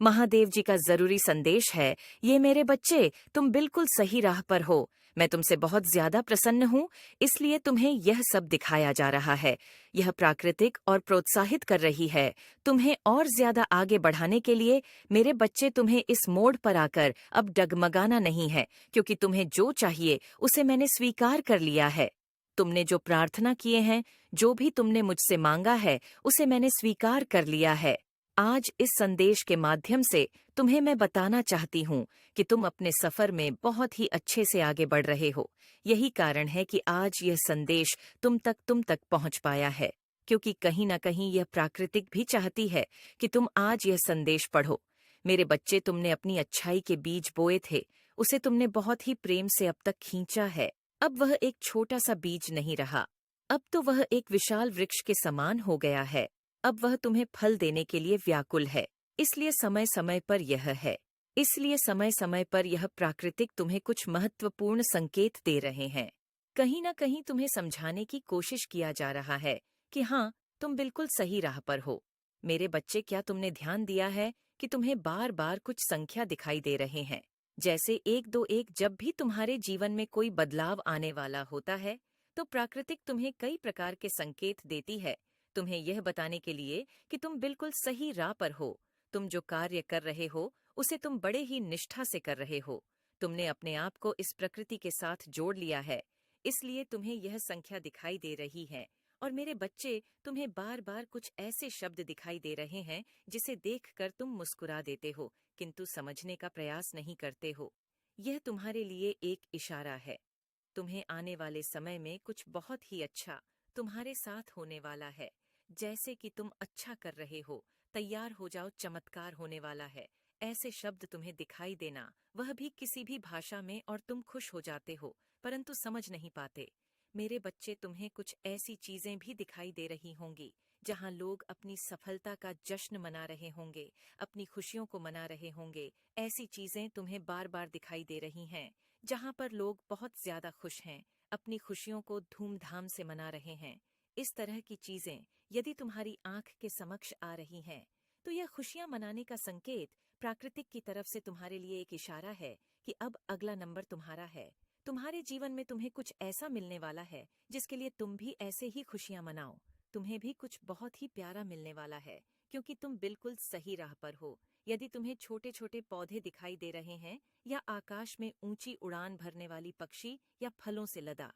महादेव जी का जरूरी संदेश है, ये मेरे बच्चे, तुम बिल्कुल सही राह पर हो। मैं तुमसे बहुत ज्यादा प्रसन्न हूँ, इसलिए तुम्हें यह सब दिखाया जा रहा है। यह प्राकृतिक और प्रोत्साहित कर रही है। तुम्हें और ज्यादा आगे बढ़ाने के लिए मेरे बच्चे, तुम्हें इस मोड़ पर आकर अब डगमगाना नहीं है, क्योंकि तुम्हें जो चाहिए उसे मैंने स्वीकार कर लिया है। तुमने जो प्रार्थना किए हैं, जो भी तुमने मुझसे मांगा है, उसे मैंने स्वीकार कर लिया है। आज इस संदेश के माध्यम से तुम्हें मैं बताना चाहती हूँ कि तुम अपने सफर में बहुत ही अच्छे से आगे बढ़ रहे हो। यही कारण है कि आज यह संदेश तुम तक पहुँच पाया है, क्योंकि कहीं न कहीं यह प्राकृतिक भी चाहती है कि तुम आज यह संदेश पढ़ो। मेरे बच्चे, तुमने अपनी अच्छाई के बीज बोए थे, उसे तुमने बहुत ही प्रेम से अब तक खींचा है। अब वह एक छोटा सा बीज नहीं रहा, अब तो वह एक विशाल वृक्ष के समान हो गया है। अब वह तुम्हें फल देने के लिए व्याकुल है। इसलिए समय समय पर यह है। इसलिए समय समय पर यह प्राकृतिक तुम्हें कुछ महत्वपूर्ण संकेत दे रहे हैं। कहीं न कहीं तुम्हें समझाने की कोशिश किया जा रहा है कि हाँ, तुम बिल्कुल सही राह पर हो। मेरे बच्चे, क्या तुमने ध्यान दिया है कि तुम्हें बार बार कुछ संख्या दिखाई दे रहे हैं, जैसे 121। जब भी तुम्हारे जीवन में कोई बदलाव आने वाला होता है, तो प्राकृतिक तुम्हें कई प्रकार के संकेत देती है, तुम्हें यह बताने के लिए कि तुम बिल्कुल सही राह पर हो। तुम जो कार्य कर रहे हो, उसे तुम बड़े ही निष्ठा से कर रहे हो। तुमने अपने आप को इस प्रकृति के साथ जोड़ लिया है, इसलिए तुम्हें यह संख्या दिखाई दे रही है। और मेरे बच्चे, तुम्हें बार बार कुछ ऐसे शब्द दिखाई दे रहे हैं जिसे देखकर तुम मुस्कुरा देते हो, किंतु समझने का प्रयास नहीं करते हो। यह तुम्हारे लिए एक इशारा है। तुम्हें आने वाले समय में कुछ बहुत ही अच्छा तुम्हारे साथ होने वाला है। जैसे कि तुम अच्छा कर रहे हो, तैयार हो जाओ, चमत्कार होने वाला है, ऐसे शब्द तुम्हें दिखाई देना, वह भी किसी भी भाषा में, और तुम खुश हो जाते हो, परंतु समझ नहीं पाते। मेरे बच्चे, तुम्हें कुछ ऐसी चीजें भी दिखाई दे रही होंगी जहां लोग अपनी सफलता का जश्न मना रहे होंगे, अपनी खुशियों को मना रहे होंगे। ऐसी चीजें तुम्हें बार बार दिखाई दे रही हैं जहां पर लोग बहुत ज्यादा खुश हैं, अपनी खुशियों को धूमधाम से मना रहे हैं। इस तरह की चीजें यदि तुम्हारी आंख के समक्ष आ रही हैं, तो यह खुशियां मनाने का संकेत प्राकृतिक की तरफ से तुम्हारे लिए एक इशारा है कि अब अगला नंबर तुम्हारा है। तुम्हारे जीवन में तुम्हें कुछ ऐसा मिलने वाला है जिसके लिए तुम भी ऐसे ही खुशियां मनाओ। तुम्हें भी कुछ बहुत ही प्यारा मिलने वाला है, क्योंकि तुम बिल्कुल सही राह पर हो। यदि तुम्हें छोटे छोटे पौधे दिखाई दे रहे हैं, या आकाश में ऊंची उड़ान भरने वाली पक्षी, या फलों से लदा